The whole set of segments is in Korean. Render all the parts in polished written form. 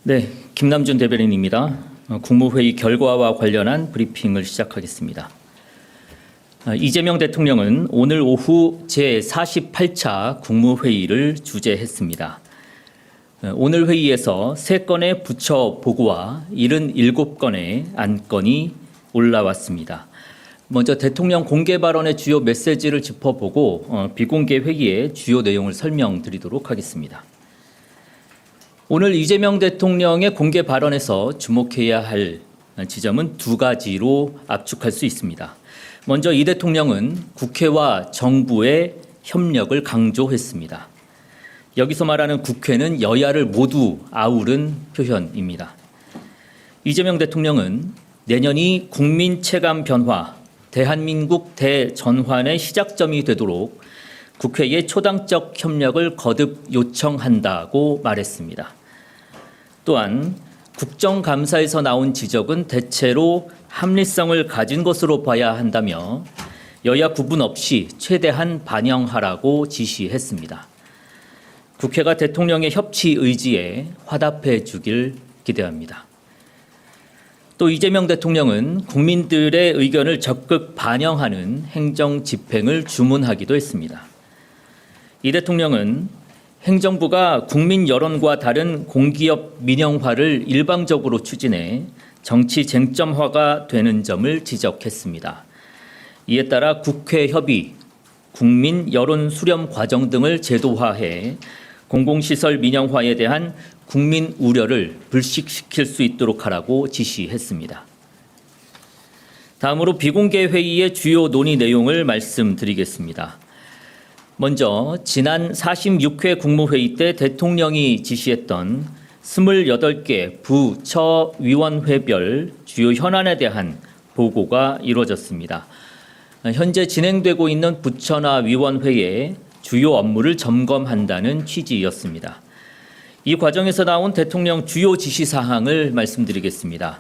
네, 김남준 대변인입니다. 국무회의 결과와 관련한 브리핑을 시작하겠습니다. 이재명 대통령은 오늘 오후 제48차 국무회의를 주재했습니다. 오늘 회의에서 3건의 부처 보고와 77건의 안건이 올라왔습니다. 먼저 대통령 공개 발언의 주요 메시지를 짚어보고 비공개 회의의 주요 내용을 설명드리도록 하겠습니다. 오늘 이재명 대통령의 공개 발언에서 주목해야 할 지점은 2가지로 압축할 수 있습니다. 먼저 이 대통령은 국회와 정부의 협력을 강조했습니다. 여기서 말하는 국회는 여야를 모두 아우른 표현입니다. 이재명 대통령은 내년이 국민 체감 변화, 대한민국 대전환의 시작점이 되도록 국회의 초당적 협력을 거듭 요청한다고 말했습니다. 또한 국정감사에서 나온 지적은 대체로 합리성을 가진 것으로 봐야 한다며 여야 구분 없이 최대한 반영하라고 지시했습니다. 국회가 대통령의 협치 의지에 화답해 주길 기대합니다. 또 이재명 대통령은 국민들의 의견을 적극 반영하는 행정 집행을 주문하기도 했습니다. 이 대통령은 행정부가 국민 여론과 다른 공기업 민영화를 일방적으로 추진해 정치 쟁점화가 되는 점을 지적했습니다. 이에 따라 국회 협의, 국민 여론 수렴 과정 등을 제도화해 공공시설 민영화에 대한 국민 우려를 불식시킬 수 있도록 하라고 지시했습니다. 다음으로 비공개 회의의 주요 논의 내용을 말씀드리겠습니다. 먼저 지난 46회 국무회의 때 대통령이 지시했던 28개 부처위원회별 주요 현안에 대한 보고가 이루어졌습니다. 현재 진행되고 있는 부처나 위원회의 주요 업무를 점검한다는 취지였습니다. 이 과정에서 나온 대통령 주요 지시사항을 말씀드리겠습니다.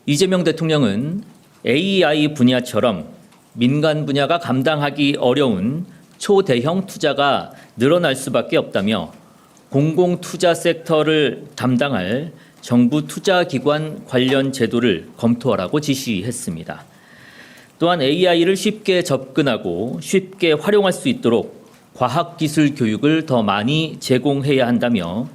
이재명 대통령은 AI 분야처럼 민간 분야가 감당하기 어려운 초대형 투자가 늘어날 수밖에 없다며 공공투자 섹터를 담당할 정부 투자기관 관련 제도를 검토하라고 지시했습니다. 또한 AI를 쉽게 접근하고 쉽게 활용할 수 있도록 과학기술 교육을 더 많이 제공해야 한다며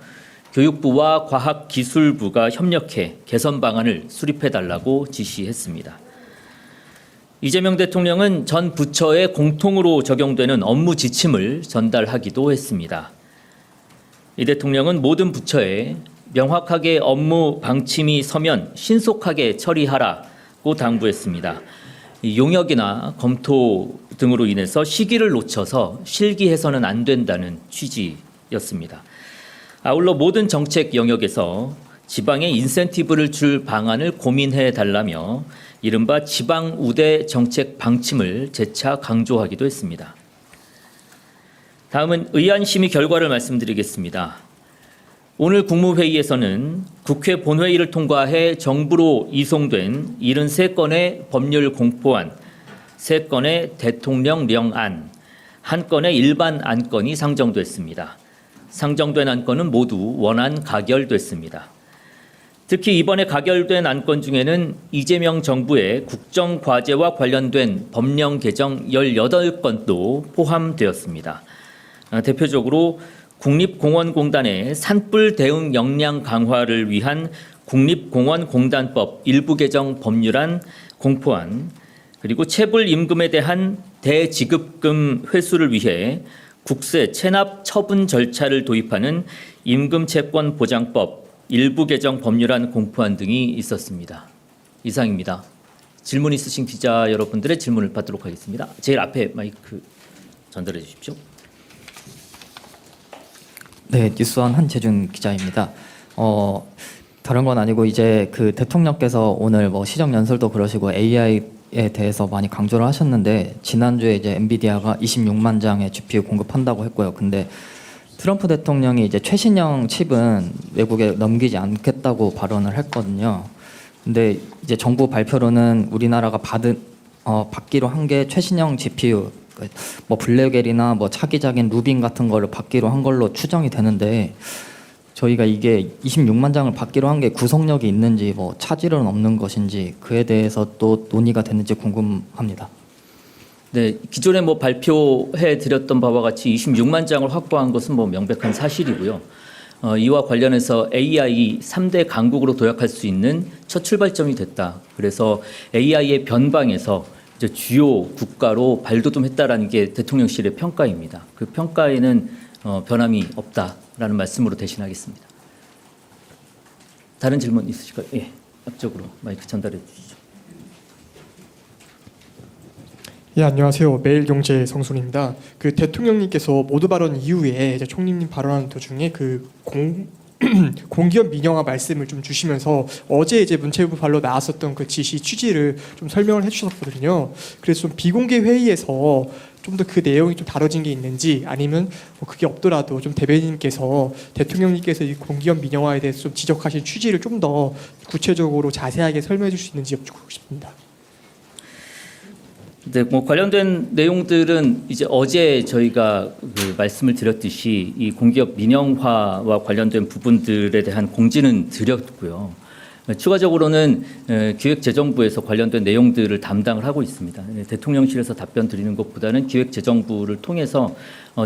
교육부와 과학기술부가 협력해 개선 방안을 수립해달라고 지시했습니다. 이재명 대통령은 전 부처에 공통으로 적용되는 업무 지침을 전달하기도 했습니다. 이 대통령은 모든 부처에 명확하게 업무 방침이 서면 신속하게 처리하라고 당부했습니다. 용역이나 검토 등으로 인해서 시기를 놓쳐서 실기해서는 안 된다는 취지였습니다. 아울러 모든 정책 영역에서 지방에 인센티브를 줄 방안을 고민해 달라며 이른바 지방 우대 정책 방침을 재차 강조하기도 했습니다. 다음은 의안심의 결과를 말씀드리겠습니다. 오늘 국무회의에서는 국회 본회의를 통과해 정부로 이송된 73건의 법률 공포안, 3건의 대통령령안, 1건의 일반 안건이 상정됐습니다. 상정된 안건은 모두 원안 가결됐습니다. 특히 이번에 가결된 안건 중에는 이재명 정부의 국정과제와 관련된 법령 개정 18건도 포함되었습니다. 대표적으로 국립공원공단의 산불 대응 역량 강화를 위한 국립공원공단법 일부 개정 법률안 공포안, 그리고 체불 임금에 대한 대지급금 회수를 위해 국세 체납 처분 절차를 도입하는 임금채권 보장법 일부 개정 법률안 공포안 등이 있었습니다. 이상입니다. 질문 있으신 기자 여러분들의 질문을 받도록 하겠습니다. 제일 앞에 마이크 전달해 주십시오. 네, 뉴스원 한재준 기자입니다. 다른 건 아니고 이제 그 대통령께서 오늘 뭐 시정 연설도 그러시고 AI에 대해서 많이 강조를 하셨는데 지난주에 이제 엔비디아가 26만 장의 GPU 공급한다고 했고요. 근데 트럼프 대통령이 이제 최신형 칩은 외국에 넘기지 않겠다고 발언을 했거든요. 근데 이제 정부 발표로는 우리나라가 받기로 한 게 최신형 GPU, 뭐 블랙엘이나 뭐 차기작인 루빈 같은 거를 받기로 한 걸로 추정이 되는데 저희가 이게 26만 장을 받기로 한 게 구속력이 있는지 뭐 차질은 없는 것인지 그에 대해서 또 논의가 됐는지 궁금합니다. 네, 기존에 뭐 발표해 드렸던 바와 같이 26만 장을 확보한 것은 뭐 명백한 사실이고요. 이와 관련해서 AI 3대 강국으로 도약할 수 있는 첫 출발점이 됐다. 그래서 AI의 변방에서 이제 주요 국가로 발돋움했다라는 게 대통령실의 평가입니다. 그 평가에는 변함이 없다라는 말씀으로 대신하겠습니다. 다른 질문 있으실까요? 예, 앞쪽으로 마이크 전달해 주시죠. 예, 안녕하세요. 매일경제 성순입니다. 그 대통령님께서 모두 발언 이후에 이제 총리님 발언하는 도중에 그 공기업 민영화 말씀을 좀 주시면서 어제 이제 문체부 발로 나왔었던 그 지시 취지를 좀 설명을 해주셨거든요. 그래서 좀 비공개 회의에서 좀 더 그 내용이 좀 다뤄진 게 있는지 아니면 뭐 그게 없더라도 좀 대변인께서 대통령님께서 이 공기업 민영화에 대해서 좀 지적하신 취지를 좀 더 구체적으로 자세하게 설명해 줄 수 있는지 여쭙고 싶습니다. 네, 뭐 관련된 내용들은 이제 어제 저희가 그 말씀을 드렸듯이 이 공기업 민영화와 관련된 부분들에 대한 공지는 드렸고요. 추가적으로는 기획재정부에서 관련된 내용들을 담당을 하고 있습니다. 대통령실에서 답변 드리는 것보다는 기획재정부를 통해서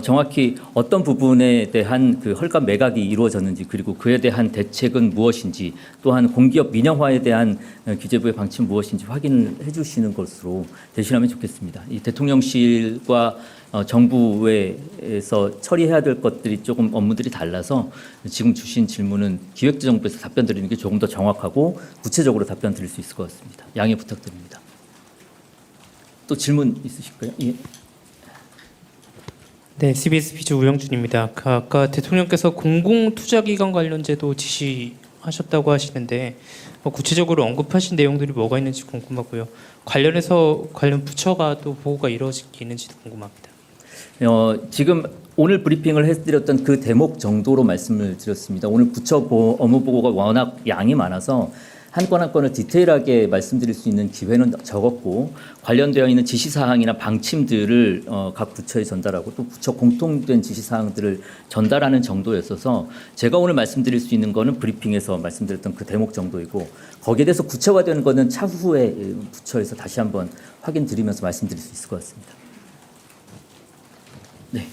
정확히 어떤 부분에 대한 그 헐값 매각이 이루어졌는지 그리고 그에 대한 대책은 무엇인지 또한 공기업 민영화에 대한 기재부의 방침 무엇인지 확인을 해주시는 것으로 대신하면 좋겠습니다. 이 대통령실과 정부에서 처리해야 될 것들이 조금 업무들이 달라서 지금 주신 질문은 기획재정부에서 답변 드리는 게 조금 더 정확하고 구체적으로 답변 드릴 수 있을 것 같습니다. 양해 부탁드립니다. 또 질문 있으실까요? 예. 네, CBS 비주 우영준입니다. 아까 대통령께서 공공투자기관 관련제도 지시하셨다고 하시는데 구체적으로 언급하신 내용들이 뭐가 있는지 궁금하고요. 관련해서 관련 부처가 또 보고가 이루어지는지도 궁금합니다. 지금 오늘 브리핑을 해드렸던 그 대목 정도로 말씀을 드렸습니다. 오늘 부처 업무 보고가 워낙 양이 많아서 한 건 한 건을 디테일하게 말씀드릴 수 있는 기회는 적었고 관련되어 있는 지시사항이나 방침들을 각 부처에 전달하고 또 부처 공통된 지시사항들을 전달하는 정도였어서 제가 오늘 말씀드릴 수 있는 거는 브리핑에서 말씀드렸던 그 대목 정도이고 거기에 대해서 구체화되는 거는 차후에 부처에서 다시 한번 확인 드리면서 말씀드릴 수 있을 것 같습니다. 네.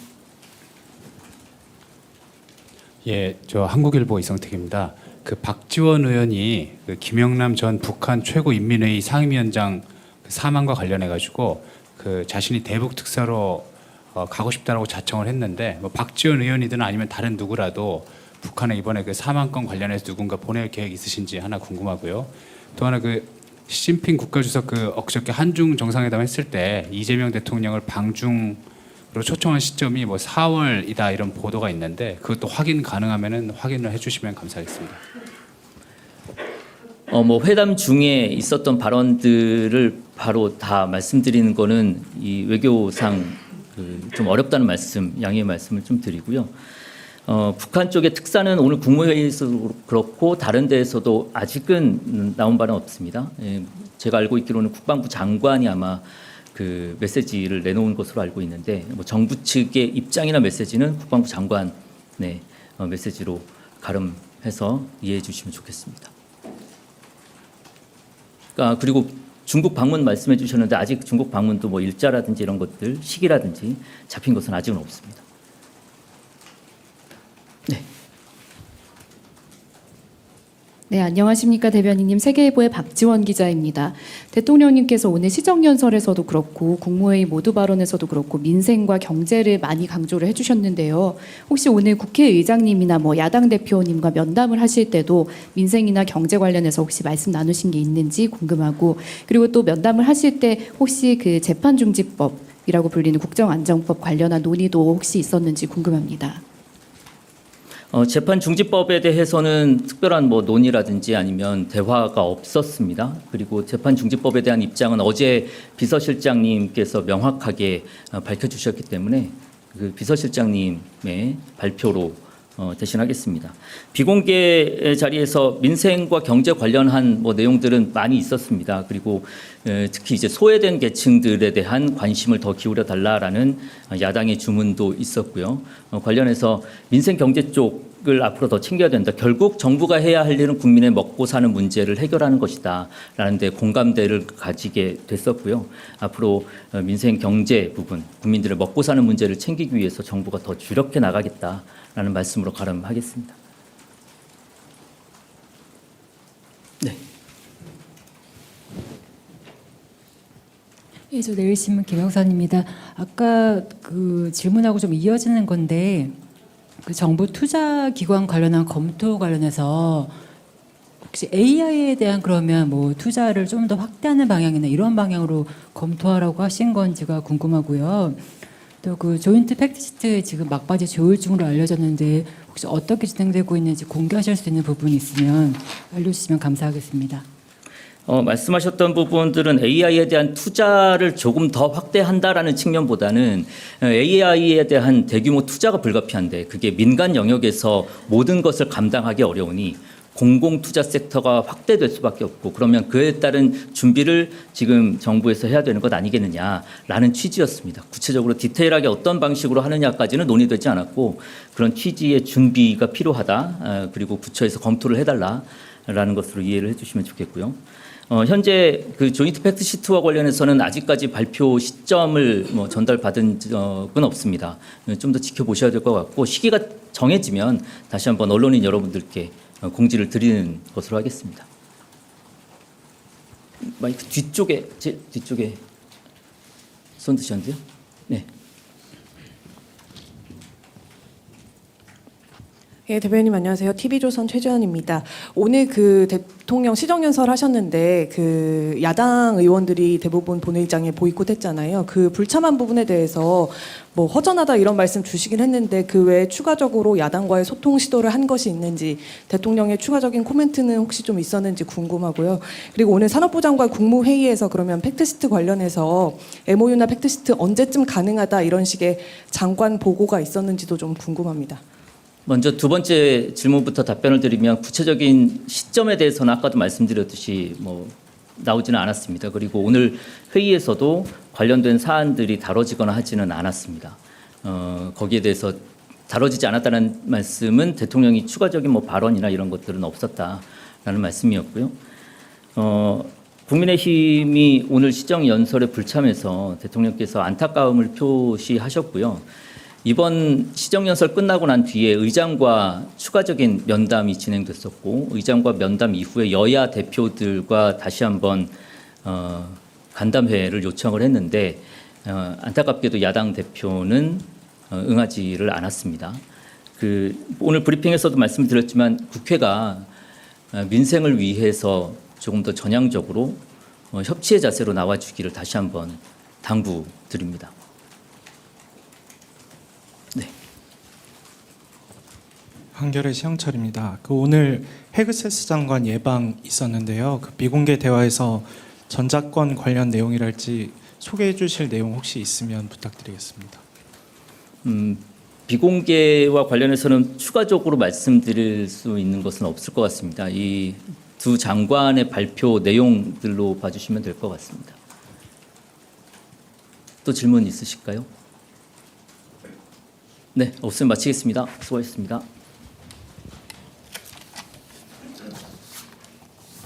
예, 저 한국일보 이성택입니다. 그 박지원 의원이 그 김영남 전 북한 최고인민회의 상임위원장 사망과 관련해 가지고 그 자신이 대북 특사로 가고 싶다라고 자청을 했는데 뭐 박지원 의원이든 아니면 다른 누구라도 북한에 이번에 그 사망권 관련해서 누군가 보낼 계획 있으신지 하나 궁금하고요. 또 하나 그 시진핑 국가주석 그 엊그저께 한중 정상회담 했을 때 이재명 대통령을 방중으로 초청한 시점이 뭐 4월이다 이런 보도가 있는데 그것도 확인 가능하면은 확인을 해주시면 감사하겠습니다. 뭐 회담 중에 있었던 발언들을 바로 다 말씀드리는 거는 이 외교상 좀 어렵다는 말씀, 양해의 말씀을 좀 드리고요. 북한 쪽의 특사는 오늘 국무회의에서도 그렇고 다른 데에서도 아직은 나온 바는 없습니다. 제가 알고 있기로는 국방부 장관이 아마 그 메시지를 내놓은 것으로 알고 있는데 뭐 정부 측의 입장이나 메시지는 국방부 장관의 메시지로 가름해서 이해해 주시면 좋겠습니다. 그리고 중국 방문 말씀해 주셨는데 아직 중국 방문도 뭐 일자라든지 이런 것들 시기라든지 잡힌 것은 아직은 없습니다. 네. 네, 안녕하십니까 대변인님. 세계일보의 박지원 기자입니다. 대통령님께서 오늘 시정연설에서도 그렇고 국무회의 모두 발언에서도 그렇고 민생과 경제를 많이 강조를 해주셨는데요. 혹시 오늘 국회의장님이나 뭐 야당 대표님과 면담을 하실 때도 민생이나 경제 관련해서 혹시 말씀 나누신 게 있는지 궁금하고 그리고 또 면담을 하실 때 혹시 그 재판중지법이라고 불리는 국정안정법 관련한 논의도 혹시 있었는지 궁금합니다. 재판중지법에 대해서는 특별한 뭐 논의라든지 아니면 대화가 없었습니다. 그리고 재판중지법에 대한 입장은 어제 비서실장님께서 명확하게 밝혀주셨기 때문에 그 비서실장님의 발표로 대신하겠습니다. 비공개 자리에서 민생과 경제 관련한 뭐 내용들은 많이 있었습니다. 그리고 특히 이제 소외된 계층들에 대한 관심을 더 기울여 달라라는 야당의 주문도 있었고요. 관련해서 민생 경제 쪽 을 앞으로 더 챙겨야 된다. 결국 정부가 해야 할 일은 국민의 먹고 사는 문제를 해결하는 것이다. 라는 데 공감대를 가지게 됐었고요. 앞으로 민생 경제 부분, 국민들의 먹고 사는 문제를 챙기기 위해서 정부가 더 주력해 나가겠다라는 말씀으로 가름하겠습니다. 네. 예, 저 내일신문 김영선입니다. 아까 그 질문하고 좀 이어지는 건데 그 정부 투자 기관 관련한 검토 관련해서 혹시 AI에 대한 그러면 뭐 투자를 좀 더 확대하는 방향이나 이런 방향으로 검토하라고 하신 건지가 궁금하고요. 또 그 조인트 팩트시트 지금 막바지 조율 중으로 알려졌는데 혹시 어떻게 진행되고 있는지 공개하실 수 있는 부분이 있으면 알려주시면 감사하겠습니다. 말씀하셨던 부분들은 AI에 대한 투자를 조금 더 확대한다라는 측면보다는 AI에 대한 대규모 투자가 불가피한데 그게 민간 영역에서 모든 것을 감당하기 어려우니 공공 투자 섹터가 확대될 수밖에 없고 그러면 그에 따른 준비를 지금 정부에서 해야 되는 것 아니겠느냐라는 취지였습니다. 구체적으로 디테일하게 어떤 방식으로 하느냐까지는 논의되지 않았고 그런 취지의 준비가 필요하다. 그리고 구처에서 검토를 해달라라는 것으로 이해를 해주시면 좋겠고요. 현재 그 조인트 팩트 시트와 관련해서는 아직까지 발표 시점을 전달받은 적은 없습니다. 좀 더 지켜보셔야 될 것 같고 시기가 정해지면 다시 한번 언론인 여러분들께 공지를 드리는 것으로 하겠습니다. 마이크 뒤쪽에 제 뒤쪽에 손 드셨는데요. 네. 예, 대변인님 안녕하세요. TV조선 최주연입니다. 오늘 그 대통령 시정연설 하셨는데 그 야당 의원들이 대부분 본회의장에 보이콧했잖아요. 그 불참한 부분에 대해서 뭐 허전하다 이런 말씀 주시긴 했는데 그 외에 추가적으로 야당과의 소통 시도를 한 것이 있는지 대통령의 추가적인 코멘트는 혹시 좀 있었는지 궁금하고요. 그리고 오늘 산업부 장관 국무회의에서 그러면 팩트시트 관련해서 MOU나 팩트시트 언제쯤 가능하다 이런 식의 장관 보고가 있었는지도 좀 궁금합니다. 먼저 두 번째 질문부터 답변을 드리면 구체적인 시점에 대해서는 아까도 말씀드렸듯이 나오지는 않았습니다. 그리고 오늘 회의에서도 관련된 사안들이 다뤄지거나 하지는 않았습니다. 거기에 대해서 다뤄지지 않았다는 말씀은 대통령이 추가적인 발언이나 이런 것들은 없었다라는 말씀이었고요. 국민의힘이 오늘 시정연설에 불참해서 대통령께서 안타까움을 표시하셨고요. 이번 시정연설 끝나고 난 뒤에 의장과 추가적인 면담이 진행됐었고 의장과 면담 이후에 여야 대표들과 다시 한번 간담회를 요청을 했는데 안타깝게도 야당 대표는 응하지를 않았습니다. 오늘 브리핑에서도 말씀드렸지만 국회가 민생을 위해서 조금 더 전향적으로 협치의 자세로 나와주기를 다시 한번 당부드립니다. 네. 한겨레 시영철입니다. 오늘 헤그세스 장관 예방 있었는데요. 비공개 대화에서 전작권 관련 내용이랄지 소개해 주실 내용 혹시 있으면 부탁드리겠습니다. 비공개와 관련해서는 추가적으로 말씀드릴 수 있는 것은 없을 것 같습니다. 이 두 장관의 발표 내용들로 봐주시면 될 것 같습니다. 또 질문 있으실까요? 네, 없으면 마치겠습니다. 수고하셨습니다.